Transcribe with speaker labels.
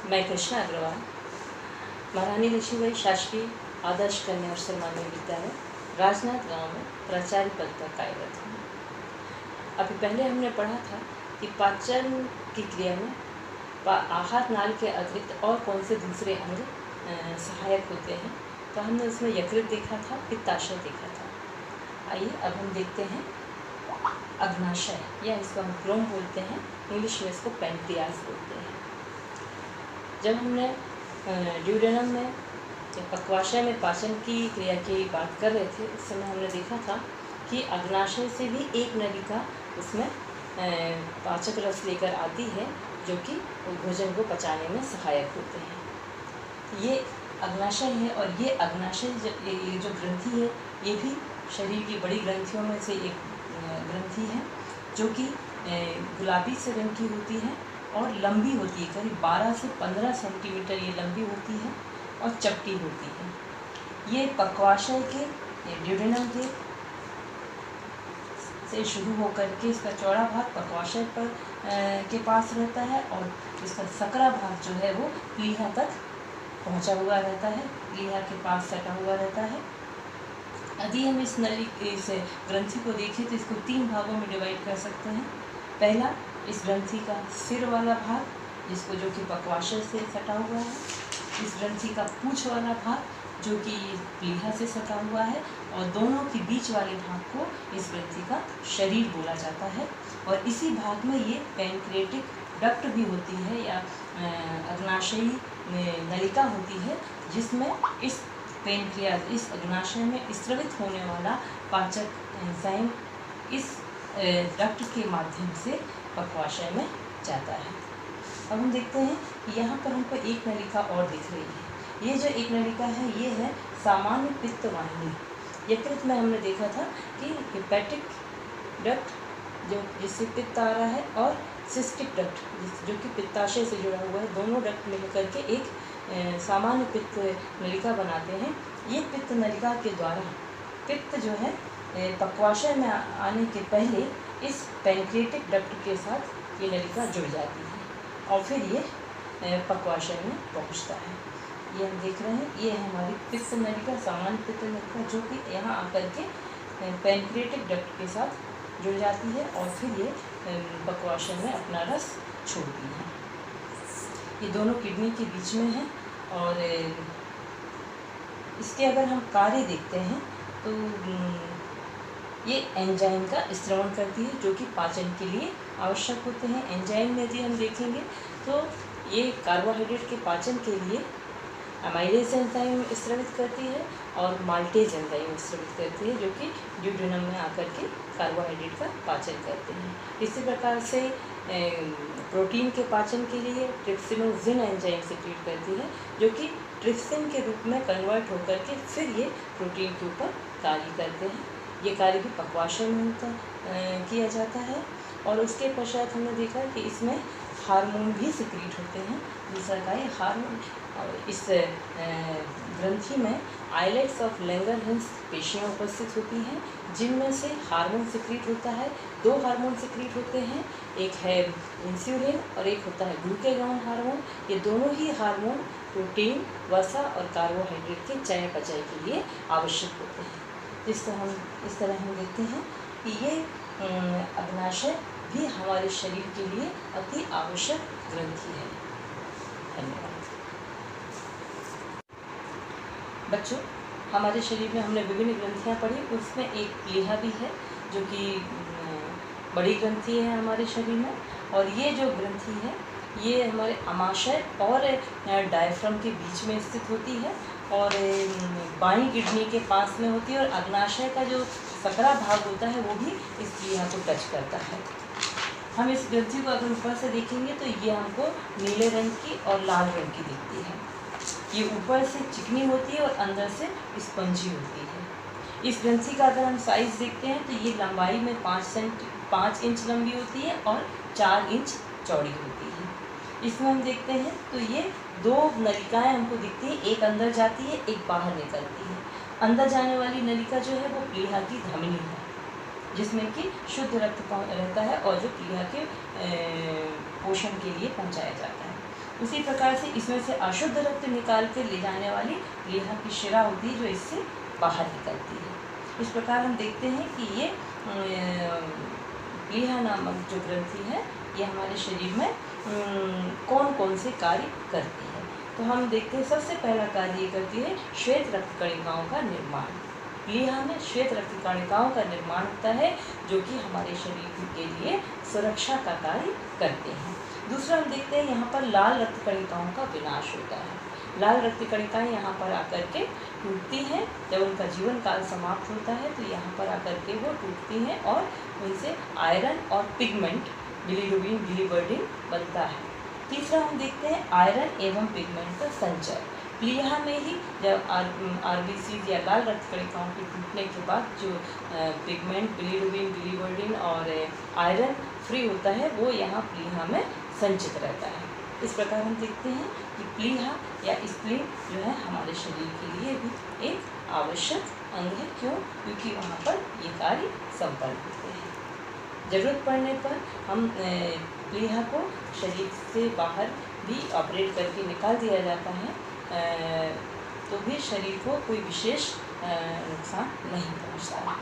Speaker 1: मैं कृष्णा अग्रवाल महारानी लक्ष्मीबाई शासकीय आदर्श कन्या अवसर माध्यमिक विद्यालय राजनाथ गांव में प्राचार्य पद पर कार्यरत हूँ। अभी पहले हमने पढ़ा था कि पाचन की क्रिया में आहार नाल के अतिरिक्त और कौन से दूसरे अंग सहायक होते हैं। तो हमने उसमें यकृत देखा था, पित्ताशय देखा था। आइए अब हम देखते हैं अग्नाशय, या इसको हम क्रोम बोलते हैं, इंग्लिश में इसको पैनक्रियाज बोलते हैं। जब हमने ड्यूडेनम में या पक्वाशय में पाचन की क्रिया की बात कर रहे थे, उस समय हमने देखा था कि अग्नाशय से भी एक नलिका उसमें पाचक रस लेकर आती है, जो कि भोजन को पचाने में सहायक होते हैं। ये अग्नाशय है, और ये अग्नाशय जो ग्रंथि है, ये भी शरीर की बड़ी ग्रंथियों में से एक ग्रंथि है, जो कि गुलाबी से रंग की होती है और लंबी होती है, करीब 12 से 15 सेंटीमीटर ये लंबी होती है और चपटी होती है। ये पक्वाशय के ड्यूडेनम से शुरू होकर के इसका चौड़ा भाग पक्वाशय पर के पास रहता है, और इसका सकरा भाग जो है वो प्लीहा तक पहुंचा हुआ रहता है, प्लीहा के पास सटा हुआ रहता है। यदि हम इस ग्रंथि को देखें तो इसको 3 भागों में डिवाइड कर सकते हैं। पहला, इस ग्रंथि का सिर वाला भाग, जिसको जो कि पक्वाशय से सटा हुआ है। इस ग्रंथि का पूंछ वाला भाग, जो कि प्लीहा से सटा हुआ है, और दोनों के बीच वाले भाग को इस ग्रंथि का शरीर बोला जाता है। और इसी भाग में ये पैनक्रिएटिक डक्ट भी होती है, या अग्नाशयी नलिका होती है, जिसमें इस पैनक्रियाज, इस अग्नाशय में स्रावित होने वाला पाचक एंजाइम इस डक्ट के माध्यम से पक्वाशय में जाता है। अब हम देखते हैं कि यहाँ पर हमको एक नलिका और दिख रही है। ये जो एक नलिका है, ये है सामान्य पित्त वाहिनी। यकृत में हमने देखा था कि हेपेटिक डक्ट, जो जिससे पित्त आ रहा है, और सिस्टिक डक्ट, जो कि पित्ताशय से जुड़ा हुआ है, दोनों डक्ट मिलकर के एक सामान्य पित्त नलिका बनाते हैं। ये पित्त नलिका के द्वारा पित्त जो है पक्वाशय में आने के पहले इस पैनक्रिएटिक डक्ट के साथ ये नलिका जुड़ जाती है, और फिर ये पक्वाशय में पहुंचता है। ये हम देख रहे हैं, ये है हमारी पित्त नलिका, सामान्य पित्त नलिका, जो कि यहाँ आकर के पैनक्रिएटिक डक्ट के साथ जुड़ जाती है, और फिर ये पक्वाशय में अपना रस छोड़ती है। ये दोनों किडनी के बीच में है, और इसके अगर हम कार्य देखते हैं तो ये एंजाइम का स्रवण करती है, जो कि पाचन के लिए आवश्यक होते हैं। एंजाइम में यदि हम देखेंगे तो ये कार्बोहाइड्रेट के पाचन के लिए अमाइलेज एंजाइम स्रवित करती है, और माल्टेज एंजाइम स्रवित करती है, जो कि ड्यूडेनम में आकर के कार्बोहाइड्रेट का पाचन करते हैं। इसी प्रकार से प्रोटीन के पाचन के लिए ट्रिप्सिनोजिन एंजाइम सिक्रीट करती है, जो कि ट्रिप्सिन के रूप में कन्वर्ट होकर के फिर ये प्रोटीन के ऊपर कार्य करते हैं। ये कार्य भी पक्वाशय में किया जाता है। और उसके पश्चात हमने देखा कि इसमें हार्मोन भी सिक्रीट होते हैं। दूसरा कार्य हार्मोन, और इस ग्रंथि में आइलेट्स ऑफ लैंगरहैंस पेशियाँ उपस्थित होती हैं, जिनमें से हार्मोन सिक्रीट होता है। 2 हार्मोन सिक्रीट होते हैं, एक है इंसुलिन और एक होता है ग्लूकेगॉन हार्मोन। ये दोनों ही हार्मोन प्रोटीन, वसा और कार्बोहाइड्रेट के चयापचय के लिए आवश्यक होते हैं। इस तरह हम देखते हैं कि ये अग्नाशय भी हमारे शरीर के लिए अति आवश्यक ग्रंथि है। धन्यवाद। बच्चों, हमारे शरीर में हमने विभिन्न ग्रंथियाँ पढ़ी, उसमें एक प्लीहा भी है, जो कि बड़ी ग्रंथि है हमारे शरीर में। और ये जो ग्रंथि है, ये हमारे अमाशय और डायफ्राम के बीच में स्थित होती है, और बाईं किडनी के पास में होती है, और अग्नाशय का जो सकरा भाग होता है वो भी इस प्लीहा को टच करता है। हम इस ग्रंथि को अगर ऊपर से देखेंगे तो ये हमको नीले रंग की और लाल रंग की दिखती है। ये ऊपर से चिकनी होती है और अंदर से स्पंजी होती है। इस ग्रंथि का अगर हम साइज़ देखते हैं तो ये लंबाई में 5 इंच लंबी होती है और 4 इंच चौड़ी होती है। इसमें हम देखते हैं तो ये 2 नलिकाएं हमको दिखती हैं, एक अंदर जाती है, एक बाहर निकलती है। अंदर जाने वाली नलिका जो है वो प्लीहा की धमनी है, जिसमें कि शुद्ध रक्त रहता है और जो प्लीहा के पोषण के लिए पहुंचाया जाता है। उसी प्रकार से इसमें से अशुद्ध रक्त निकाल के ले जाने वाली प्लीहा की शिरा होती है जो इससे बाहर निकलती है। इस प्रकार हम देखते हैं कि ये प्लीहा नामक जो ग्रंथि है ये हमारे शरीर में कौन कौन से कार्य करती है। तो हम देखते हैं सबसे पहला कार्य ये करती है श्वेत रक्त कणिकाओं का निर्माण। प्लीहा में श्वेत रक्त कणिकाओं का निर्माण होता है जो कि हमारे शरीर के लिए सुरक्षा का कार्य करते हैं। दूसरा हम देखते हैं यहाँ पर लाल रक्त कणिकाओं का विनाश होता है। लाल रक्त कणिकाएँ यहाँ पर आकर के टूटती हैं। जब उनका जीवन काल समाप्त होता है तो यहाँ पर आकर के वो टूटती हैं और उनसे आयरन और पिगमेंट बिलीरुबिन बिलीवर्डिन बनता है। तीसरा हम देखते हैं आयरन एवं पिगमेंट का संचय। प्लीहा में ही जब आरबीसी या लाल रक्त कणिकाओं के टूटने के बाद जो पिगमेंट बिलीरुबिन बिलीवर्डिन और आयरन फ्री होता है वो यहाँ प्लीहा में संचित रहता है। इस प्रकार हम देखते हैं कि प्लीहा या स्प्लीन जो है हमारे शरीर के लिए भी एक आवश्यक अंग है। क्यों? क्योंकि वहाँ पर ये कार्य संपन्न होते हैं। ज़रूरत पड़ने पर हम प्लीहा को शरीर से बाहर भी ऑपरेट करके निकाल दिया जाता है तो भी शरीर को कोई विशेष नुकसान नहीं पहुँचता है।